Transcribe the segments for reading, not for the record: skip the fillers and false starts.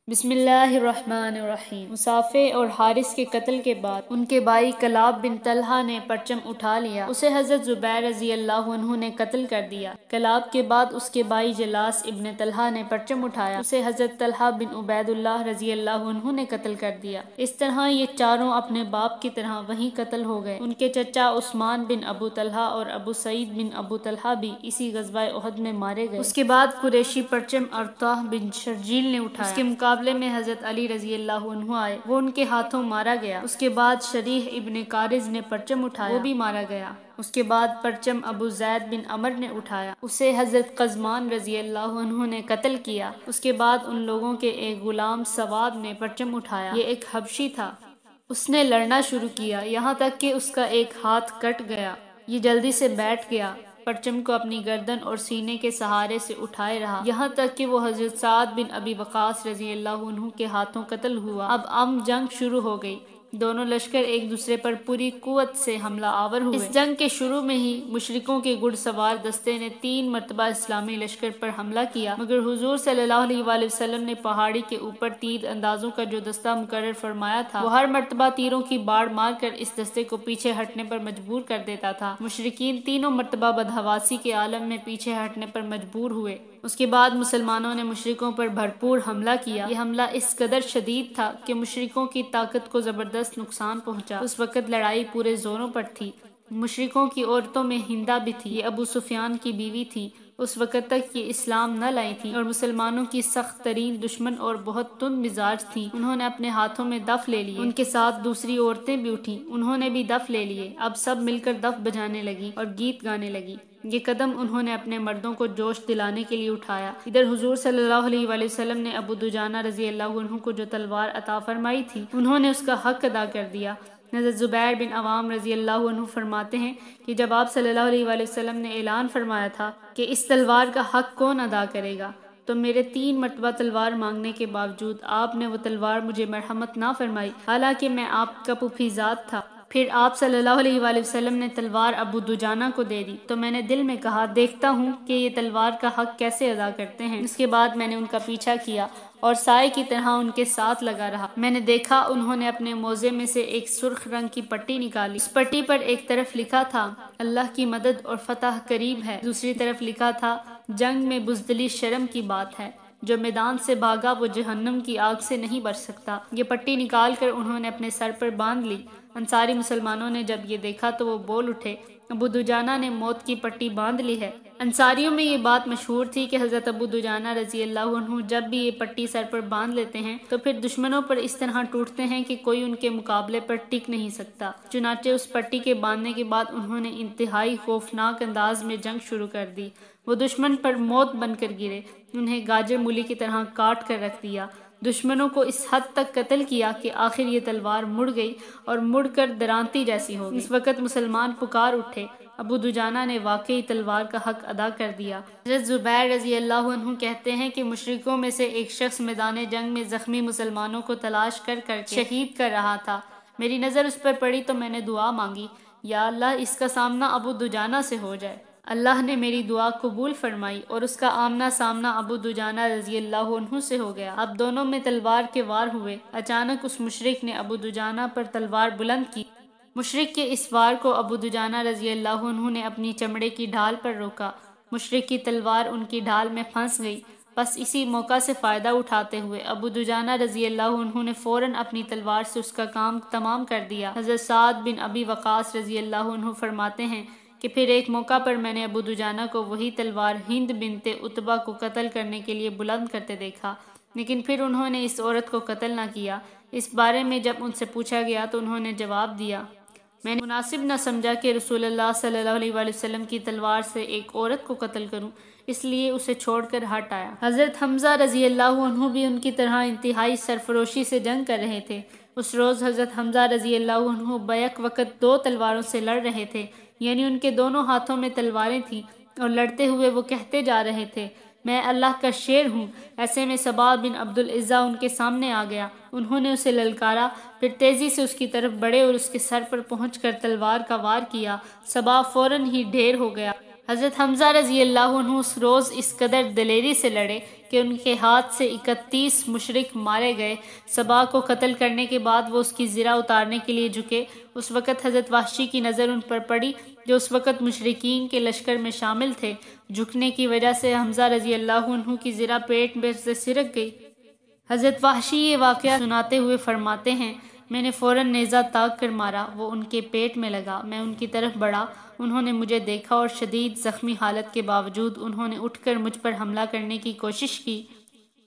بسم اللہ الرحمن الرحیم۔ مصافے اور حارث کے قتل کے بعد ان کے بھائی کلاب بن طلحہ نے پرچم اٹھا لیا، اسے حضرت زبیر رضی اللہ عنہ نے قتل کر دیا۔ کلاب کے بعد اس کے بھائی جلاس ابن طلحہ نے پرچم اٹھایا، اسے حضرت طلحہ بن عبید اللہ رضی اللہ عنہ نے قتل کر دیا۔ اس طرح یہ چاروں اپنے باپ کی طرح وہیں قتل ہو گئے۔ ان کے چچا عثمان بن ابو طلحہ اور ابو سعید بن ابو طلحہ بھی اسی غزوہ احد میں مارے گئے۔ اس کے بعد قریشی پرچم ارطاح بن شرجیل نے اٹھایا، اس کے مقابلے میں حضرت علی رضی اللہ عنہ آئے، وہ ان کے ہاتھوں مارا گیا۔ اس کے بعد شریح ابن کارز نے پرچم اٹھایا، وہ بھی مارا گیا۔ اس کے بعد پرچم ابو زید بن عمر نے اٹھایا، اسے حضرت قزمان رضی اللہ عنہ نے قتل کیا۔ اس کے بعد ان لوگوں کے ایک غلام سواد نے پرچم اٹھایا، یہ ایک حبشی تھا، اس نے لڑنا شروع کیا یہاں تک کہ اس کا ایک ہاتھ کٹ گیا، یہ جلدی سے بیٹھ گیا، پرچم کو اپنی گردن اور سینے کے سہارے سے اٹھائے رہا یہاں تک کہ وہ حضرت سعد بن ابی وقاص رضی اللہ عنہ کے ہاتھوں قتل ہوا۔ اب جنگ شروع ہو گئی، دونوں لشکر ایک دوسرے پر پوری قوت سے حملہ آور ہوئے۔ اس جنگ کے شروع میں ہی مشرکوں کے گھڑ سوار دستے نے 3 مرتبہ اسلامی لشکر پر حملہ کیا، مگر حضور صلی اللہ علیہ وآلہ وسلم نے پہاڑی کے اوپر تیر اندازوں کا جو دستہ مقرر فرمایا تھا، وہ ہر مرتبہ تیروں کی باڑ مار کر اس دستے کو پیچھے ہٹنے پر مجبور کر دیتا تھا۔ مشرکین تینوں مرتبہ بدحواسی کے عالم میں پیچھے ہٹنے پر مجبور ہوئے۔ اس کے بعد مسلمانوں نے مشرکوں پر بھرپور حملہ کیا۔ یہ حملہ اس قدر شدید تھا کہ مشرکوں کی طاقت کو زبردست نقصان پہنچا۔ اس وقت لڑائی پورے زوروں پر تھی۔ مشرکوں کی عورتوں میں ہندہ بھی تھی، یہ ابو سفیان کی بیوی تھی، اس وقت تک یہ اسلام نہ لائی تھی اور مسلمانوں کی سخت ترین دشمن اور بہت تند مزاج تھی۔ انہوں نے اپنے ہاتھوں میں دف لے لیے، ان کے ساتھ دوسری عورتیں بھی اٹھیں، انہوں نے بھی دف لے لیے۔ اب سب مل کر دف بجانے لگی اور گیت گانے لگی۔ یہ قدم انہوں نے اپنے مردوں کو جوش دلانے کے لیے اٹھایا۔ ادھر حضور صلی اللہ علیہ وآلہ وسلم نے ابو دجانہ رضی اللہ عنہ کو جو تلوار عطا فرمائی تھی، انہوں نے اس کا حق ادا کر دیا۔ حضرت زبیر بن عوام رضی اللہ عنہ فرماتے ہیں کہ جب آپ صلی اللہ علیہ وآلہ وسلم نے اعلان فرمایا تھا کہ اس تلوار کا حق کون ادا کرے گا، تو میرے 3 مرتبہ تلوار مانگنے کے باوجود آپ نے وہ تلوار مجھے مرحمت نہ فرمائی، حالانکہ میں آپ کا پھوپھیزاد تھا۔ پھر آپ صلی اللہ علیہ وآلہ وسلم نے تلوار ابو دجانہ کو دے دی، تو میں نے دل میں کہا دیکھتا ہوں کہ یہ تلوار کا حق کیسے ادا کرتے ہیں۔ اس کے بعد میں نے ان کا پیچھا کیا اور سائے کی طرح ان کے ساتھ لگا رہا۔ میں نے دیکھا انہوں نے اپنے موزے میں سے ایک سرخ رنگ کی پٹی نکالی، اس پٹی پر ایک طرف لکھا تھا اللہ کی مدد اور فتح قریب ہے، دوسری طرف لکھا تھا جنگ میں بزدلی شرم کی بات ہے، جو میدان سے بھاگا وہ جہنم کی آگ سے نہیں بچ سکتا۔ یہ پٹی نکال کر انہوں نے اپنے سر پر باندھ لی۔ انصاری مسلمانوں نے جب یہ دیکھا تو وہ بول اٹھے ابو دجانہ نے موت کی پٹی باندھ لی ہے۔ انصاریوں میں یہ بات مشہور تھی کہ حضرت ابو دجانہ رضی اللہ عنہ جب بھی یہ پٹی سر پر باندھ لیتے ہیں تو پھر دشمنوں پر اس طرح ٹوٹتے ہیں کہ کوئی ان کے مقابلے پر ٹک نہیں سکتا۔ چنانچہ اس پٹی کے باندھنے کے بعد انہوں نے انتہائی خوفناک انداز میں جنگ شروع کر دی۔ وہ دشمن پر موت بن کر گرے، انہیں گاجر مولی کی طرح کاٹ کر رکھ دیا، دشمنوں کو اس حد تک قتل کیا کہ آخر یہ تلوار مڑ گئی اور مڑ کر درانتی جیسی ہو گئی۔ اس وقت مسلمان پکار اٹھے ابو دجانہ نے واقعی تلوار کا حق ادا کر دیا۔ حضرت زبیر رضی اللہ عنہ کہتے ہیں کہ مشرکوں میں سے ایک شخص میدان جنگ میں زخمی مسلمانوں کو تلاش کر شہید کر رہا تھا، میری نظر اس پر پڑی تو میں نے دعا مانگی، یا اللہ اس کا سامنا ابو دجانہ سے ہو جائے۔ اللہ نے میری دعا قبول فرمائی اور اس کا آمنا سامنا ابو دجانہ رضی اللہ عنہ سے ہو گیا۔ اب دونوں میں تلوار کے وار ہوئے، اچانک اس مشرک نے ابو دجانہ پر تلوار بلند کی۔ مشرک کے اس وار کو ابو دجانہ رضی اللہ عنہ نے اپنی چمڑے کی ڈھال پر روکا، مشرک کی تلوار ان کی ڈھال میں پھنس گئی، بس اسی موقع سے فائدہ اٹھاتے ہوئے ابو دجانہ رضی اللہ عنہ نے فوراً اپنی تلوار سے اس کا کام تمام کر دیا۔ حضرت سعد بن ابی وقاص رضی اللہ عنہ فرماتے ہیں کہ پھر ایک موقع پر میں نے ابو دجانہ کو وہی تلوار ہند بنت عتبہ کو قتل کرنے کے لیے بلند کرتے دیکھا، لیکن پھر انہوں نے اس عورت کو قتل نہ کیا۔ اس بارے میں جب ان سے پوچھا گیا تو انہوں نے جواب دیا میں نے مناسب نہ سمجھا کہ رسول اللہ صلی اللہ علیہ وآلہ وسلم کی تلوار سے ایک عورت کو قتل کروں، اس لیے اسے چھوڑ کر ہٹ آیا۔ حضرت حمزہ رضی اللہ عنہ بھی ان کی طرح انتہائی سرفروشی سے جنگ کر رہے تھے۔ اس روز حضرت حمزہ رضی اللہ عنہ بیک وقت 2 تلواروں سے لڑ رہے تھے، یعنی ان کے دونوں ہاتھوں میں تلواریں تھیں اور لڑتے ہوئے وہ کہتے جا رہے تھے میں اللہ کا شیر ہوں۔ ایسے میں صبا بن عبد العزہ ان کے سامنے آ گیا، انہوں نے اسے للکارا، پھر تیزی سے اس کی طرف بڑھے اور اس کے سر پر پہنچ کر تلوار کا وار کیا۔ صبا فوراً ہی ڈھیر ہو گیا حضرت حمزہ رضی اللہ عنہ اس روز اس قدر دلیری سے لڑے کہ ان کے ہاتھ سے 31 مشرک مارے گئے۔ صبا کو قتل کرنے کے بعد وہ اس کی زرہ اتارنے کے لیے جھکے۔ اس وقت حضرت وحشی کی نظر ان پر پڑی جو اس وقت مشرکین کے لشکر میں شامل تھے۔ جھکنے کی وجہ سے حمزہ رضی اللہ عنہ کی زرہ پیٹ میں سے سرک گئی۔ حضرت وحشی یہ واقعہ سناتے ہوئے فرماتے ہیں، میں نے فوراً نیزہ تاگ کر مارا، وہ ان کے پیٹ میں لگا۔ میں ان کی طرف بڑھا، انہوں نے مجھے دیکھا اور شدید زخمی حالت کے باوجود انہوں نے اٹھ کر مجھ پر حملہ کرنے کی کوشش کی،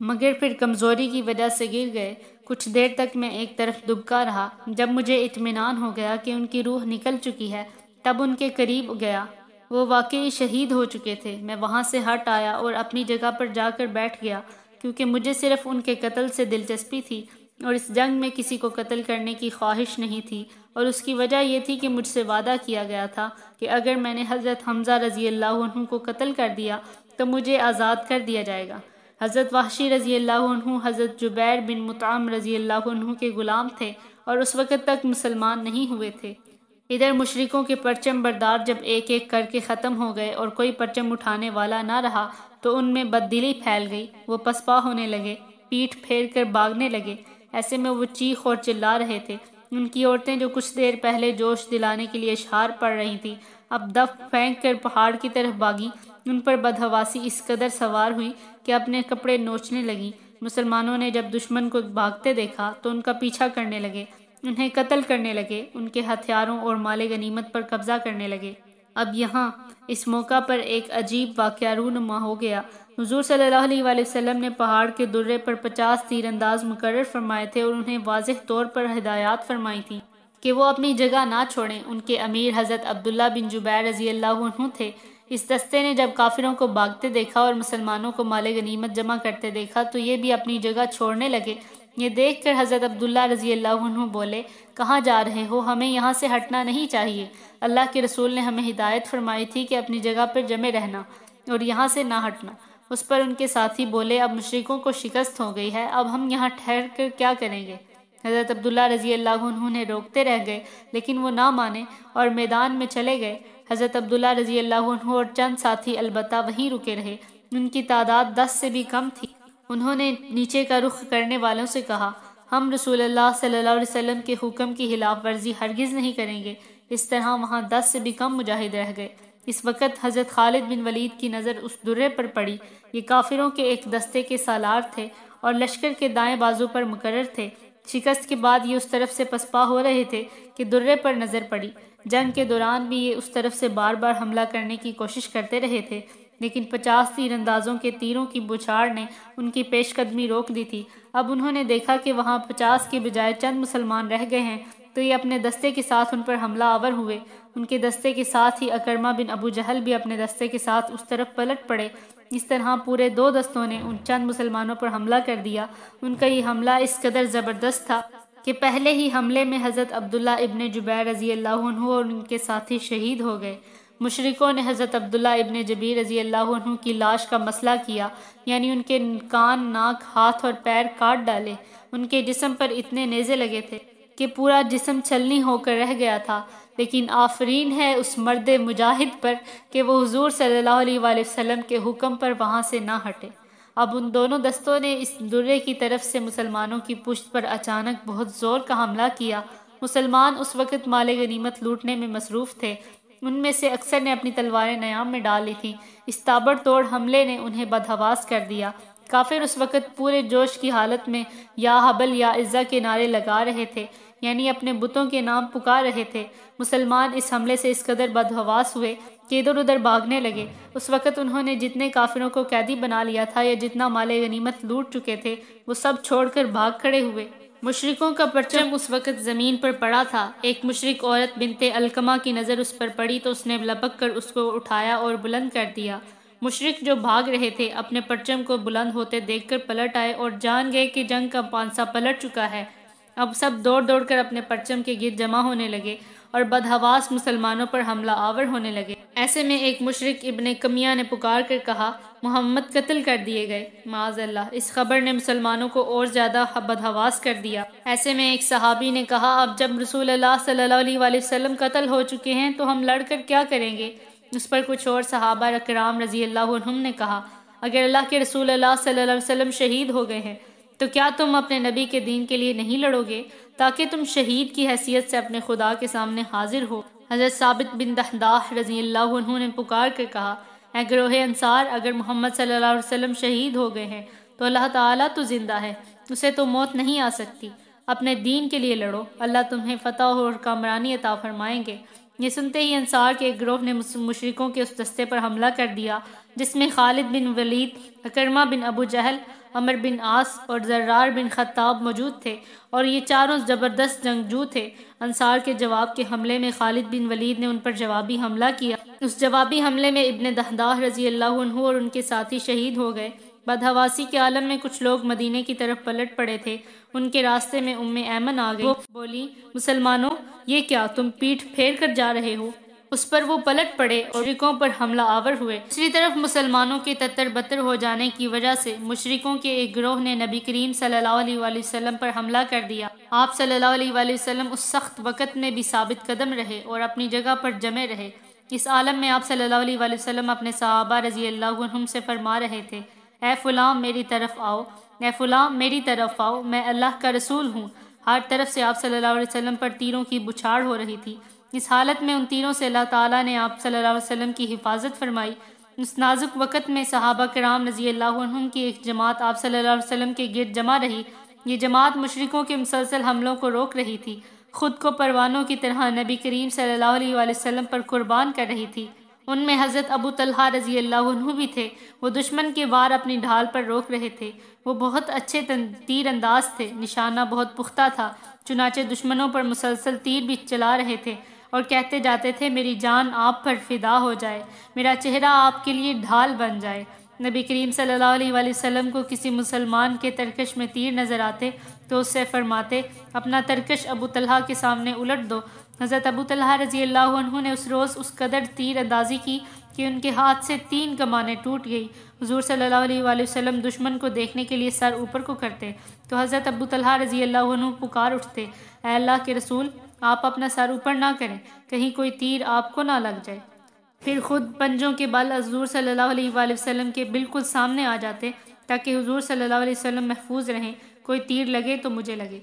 مگر پھر کمزوری کی وجہ سے گر گئے۔ کچھ دیر تک میں ایک طرف دبکا رہا۔ جب مجھے اطمینان ہو گیا کہ ان کی روح نکل چکی ہے، تب ان کے قریب گیا۔ وہ واقعی شہید ہو چکے تھے۔ میں وہاں سے ہٹ آیا اور اپنی جگہ پر جا کر بیٹھ گیا، کیونکہ مجھے صرف ان کے قتل سے دلچسپی تھی اور اس جنگ میں کسی کو قتل کرنے کی خواہش نہیں تھی، اور اس کی وجہ یہ تھی کہ مجھ سے وعدہ کیا گیا تھا کہ اگر میں نے حضرت حمزہ رضی اللہ عنہ کو قتل کر دیا تو مجھے آزاد کر دیا جائے گا۔ حضرت وحشی رضی اللہ عنہ حضرت جبیر بن مطعم رضی اللہ عنہ کے غلام تھے اور اس وقت تک مسلمان نہیں ہوئے تھے۔ ادھر مشرکوں کے پرچم بردار جب ایک ایک کر کے ختم ہو گئے اور کوئی پرچم اٹھانے والا نہ رہا تو ان میں بددلی پھیل گئی۔ وہ پسپا ہونے لگے، پیٹھ پھیر کر بھاگنے لگے۔ ایسے میں وہ چیخ اور چلا رہے تھے۔ ان کی عورتیں جو کچھ دیر پہلے جوش دلانے کے لیے اشعار پڑھ رہی تھیں، اب دف پھینک کر پہاڑ کی طرف بھاگیں۔ ان پر بدحواسی اس قدر سوار ہوئی کہ اپنے کپڑے نوچنے لگیں۔ مسلمانوں نے جب دشمن کو بھاگتے دیکھا تو ان کا پیچھا کرنے لگے، انہیں قتل کرنے لگے، ان کے ہتھیاروں اور مال غنیمت پر قبضہ کرنے لگے۔ اب یہاں اس موقع پر ایک عجیب واقعہ رونما ہو گیا۔ حضور صلی اللہ علیہ وآلہ وسلم نے پہاڑ کے درے پر 50 تیر انداز مقرر فرمائے تھے اور انہیں واضح طور پر ہدایات فرمائی تھیں کہ وہ اپنی جگہ نہ چھوڑیں۔ ان کے امیر حضرت عبداللہ بن جبیر رضی اللہ عنہ تھے۔ اس دستے نے جب کافروں کو بھاگتے دیکھا اور مسلمانوں کو مال غنیمت جمع کرتے دیکھا تو یہ بھی اپنی جگہ چھوڑنے لگے۔ یہ دیکھ کر حضرت عبداللہ رضی اللہ عنہ بولے، کہاں جا رہے ہو؟ ہمیں یہاں سے ہٹنا نہیں چاہیے۔ اللہ کے رسول نے ہمیں ہدایت فرمائی تھی کہ اپنی جگہ پر جمے رہنا اور یہاں سے نہ ہٹنا۔ اس پر ان کے ساتھی بولے، اب مشرکوں کو شکست ہو گئی ہے، اب ہم یہاں ٹھہر کر کیا کریں گے؟ حضرت عبداللہ رضی اللہ عنہ نے روکتے رہ گئے، لیکن وہ نہ مانے اور میدان میں چلے گئے۔ حضرت عبداللہ رضی اللہ عنہ اور چند ساتھی البتہ وہیں رکے رہے۔ ان کی تعداد 10 سے بھی کم تھی۔ انہوں نے نیچے کا رخ کرنے والوں سے کہا، ہم رسول اللہ صلی اللہ علیہ وسلم کے حکم کی خلاف ورزی ہرگز نہیں کریں گے۔ اس طرح وہاں 10 سے بھی کم مجاہد رہ گئے۔ اس وقت حضرت خالد بن ولید کی نظر اس درے پر پڑی۔ یہ کافروں کے ایک دستے کے سالار تھے اور لشکر کے دائیں بازو پر مقرر تھے۔ شکست کے بعد یہ اس طرف سے پسپا ہو رہے تھے کہ درے پر نظر پڑی۔ جنگ کے دوران بھی یہ اس طرف سے بار بار حملہ کرنے کی کوشش کرتے رہے تھے، لیکن 50 تیر اندازوں کے تیروں کی بوچھاڑ نے ان کی پیش قدمی روک دی تھی۔ اب انہوں نے دیکھا کہ وہاں 50 کے بجائے چند مسلمان رہ گئے ہیں، تو یہ اپنے دستے کے ساتھ ان پر حملہ آور ہوئے۔ ان کے دستے کے ساتھ ہی اکرمہ بن ابو جہل بھی اپنے دستے کے ساتھ اس طرف پلٹ پڑے۔ اس طرح پورے 2 دستوں نے ان چند مسلمانوں پر حملہ کر دیا۔ ان کا یہ حملہ اس قدر زبردست تھا کہ پہلے ہی حملے میں حضرت عبداللہ ابن جبیر رضی اللہ عنہ اور ان کے ساتھی شہید ہو گئے۔ مشرکوں نے حضرت عبداللہ ابن جبیر رضی اللہ عنہ کی لاش کا مسئلہ کیا، یعنی ان کے کان، ناک، ہاتھ اور پیر کاٹ ڈالے۔ ان کے جسم پر اتنے نیزے لگے تھے کہ پورا جسم چھلنی ہو کر رہ گیا تھا، لیکن آفرین ہے اس مرد مجاہد پر کہ وہ حضور صلی اللہ علیہ وآلہ وسلم کے حکم پر وہاں سے نہ ہٹے۔ اب ان دونوں دستوں نے اس درے کی طرف سے مسلمانوں کی پشت پر اچانک بہت زور کا حملہ کیا۔ مسلمان اس وقت مال غنیمت لوٹنے میں مصروف تھے۔ ان میں سے اکثر نے اپنی تلواریں نیام میں ڈال لی تھیں۔ اس تابڑ توڑ حملے نے انہیں بدحواس کر دیا۔ کافر اس وقت پورے جوش کی حالت میں یا حبل یا عزہ کے نعرے لگا رہے تھے، یعنی اپنے بتوں کے نام پکار رہے تھے۔ مسلمان اس حملے سے اس قدر بدحواس ہوئے کہ ادھر ادھر بھاگنے لگے۔ اس وقت انہوں نے جتنے کافروں کو قیدی بنا لیا تھا یا جتنا مال غنیمت لوٹ چکے تھے وہ سب چھوڑ کر بھاگ کھڑے ہوئے۔ مشرکوں کا پرچم اس وقت زمین پر پڑا تھا۔ ایک مشرک عورت بنت علقمہ کی نظر اس پر پڑی تو اس نے لپک کر اس کو اٹھایا اور بلند کر دیا۔ مشرک جو بھاگ رہے تھے اپنے پرچم کو بلند ہوتے دیکھ کر پلٹ آئے اور جان گئے کہ جنگ کا پانسا پلٹ چکا ہے۔ اب سب دوڑ دوڑ کر اپنے پرچم کے گرد جمع ہونے لگے اور بدحواس مسلمانوں پر حملہ آور ہونے لگے۔ ایسے میں ایک مشرک ابن کمیہ نے پکار کر کہا، محمد قتل کر دیے گئے۔ معاذ اللہ، اس خبر نے مسلمانوں کو اور زیادہ بدحواس کر دیا۔ ایسے میں ایک صحابی نے کہا، اب جب رسول اللہ صلی اللہ علیہ وآلہ وسلم قتل ہو چکے ہیں تو ہم لڑ کر کیا کریں گے؟ اس پر کچھ اور صحابہ اکرام رضی اللہ عنہم نے کہا اگر اللہ کے رسول اللہ صلی اللہ علیہ وسلم شہید ہو گئے ہیں تو کیا تم اپنے نبی کے دین کے لیے نہیں لڑو گے تاکہ تم شہید کی حیثیت سے اپنے خدا کے سامنے حاضر ہو؟ حضرت ثابت بن دحداح رضی اللہ عنہ نے پکار کر کہا اے گروہ انصار، اگر محمد صلی اللہ علیہ وسلم شہید ہو گئے ہیں تو اللہ تعالیٰ تو زندہ ہے، اسے تو موت نہیں آ سکتی، اپنے دین کے لیے لڑو، اللہ تمہیں فتح اور کامرانی عطا فرمائیں گے۔ یہ سنتے ہی انصار کے ایک گروہ نے مشرکوں کے اس دستے پر حملہ کر دیا جس میں خالد بن ولید، اکرمہ بن ابو جہل، عمر بن عاص اور زرار بن خطاب موجود تھے، اور یہ چاروں زبردست جنگجو تھے۔ انصار کے جواب کے حملے میں خالد بن ولید نے ان پر جوابی حملہ کیا۔ اس جوابی حملے میں ابن دحداح رضی اللہ عنہ اور ان کے ساتھی شہید ہو گئے۔ بدحواسی کے عالم میں کچھ لوگ مدینے کی طرف پلٹ پڑے تھے، ان کے راستے میں ایمن آ گئی۔ وہ بولی مسلمانوں، یہ کیا تم پیٹھ پھیر کر جا رہے ہو؟ اس پر وہ پلٹ پڑے اور مشرکوں پر حملہ آور ہوئے۔ دوسری طرف مسلمانوں کے تتر بتر ہو جانے کی وجہ سے مشرکوں کے ایک گروہ نے نبی کریم صلی اللہ علیہ وآلہ وسلم پر حملہ کر دیا۔ آپ صلی اللہ علیہ وآلہ وسلم اس سخت وقت میں بھی ثابت قدم رہے اور اپنی جگہ پر جمے رہے۔ اس عالم میں آپ صلی اللہ علیہ وآلہ وسلم اپنے صحابہ رضی اللہ عنہم سے فرما رہے تھے اے فلاں میری طرف آؤ، اے فلاں میری طرف آؤ، میں اللہ کا رسول ہوں۔ ہر طرف سے آپ صلی اللہ علیہ وسلم پر تیروں کی بچھاڑ ہو رہی تھی۔ اس حالت میں ان تیروں سے اللہ تعالیٰ نے آپ صلی اللہ علیہ وسلم کی حفاظت فرمائی۔ اس نازک وقت میں صحابہ کرام رضی اللہ عنہم کی ایک جماعت آپ صلی اللہ علیہ وسلم کے گرد جمع رہی۔ یہ جماعت مشرکوں کے مسلسل حملوں کو روک رہی تھی، خود کو پروانوں کی طرح نبی کریم صلی اللہ علیہ وآلہ وسلم پر قربان کر رہی تھی۔ ان میں حضرت ابو طلحہ رضی اللہ عنہ بھی تھے۔ وہ دشمن کے وار اپنی ڈھال پر روک رہے تھے۔ وہ بہت اچھے تیر انداز تھے، نشانہ بہت پختہ تھا، چنانچہ دشمنوں پر مسلسل تیر بھی چلا رہے تھے اور کہتے جاتے تھے میری جان آپ پر فدا ہو جائے، میرا چہرہ آپ کے لیے ڈھال بن جائے۔ نبی کریم صلی اللہ علیہ وآلہ وسلم کو کسی مسلمان کے ترکش میں تیر نظر آتے تو اس سے فرماتے اپنا ترکش ابو طلحہ کے سامنے الٹ دو۔ حضرت ابو طلحہ رضی اللہ عنہ نے اس روز اس قدر تیر اندازی کی کہ ان کے ہاتھ سے 3 کمانیں ٹوٹ گئی۔ حضور صلی اللہ علیہ وآلہ وسلم دشمن کو دیکھنے کے لیے سر اوپر کو کرتے تو حضرت ابو طلحہ رضی اللہ عنہ پکار اٹھتے اے اللہ کے رسول، آپ اپنا سر اوپر نہ کریں، کہیں کوئی تیر آپ کو نہ لگ جائے۔ پھر خود پنجوں کے بل حضور صلی اللہ علیہ وآلہ وسلم کے بالکل سامنے آ جاتے تاکہ حضور صلی اللہ علیہ وسلم محفوظ رہیں، کوئی تیر لگے تو مجھے لگے۔